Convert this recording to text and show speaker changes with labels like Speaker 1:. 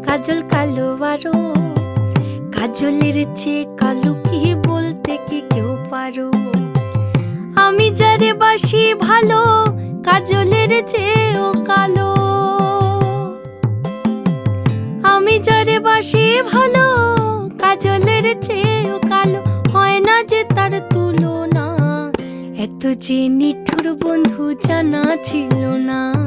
Speaker 1: কাজল কালো আরো, কাজলের চেয়ে কালো কি বলতে কি কেউ পারো? আমি যারে বাসি ভালো, কাজলের চেয়েও কালো। আমি যারে বাসি ভালো, কাজলের চেয়েও কালো। হয় না যে তার তুলনা, এত যে নিঠুর বন্ধু জানা ছিল না।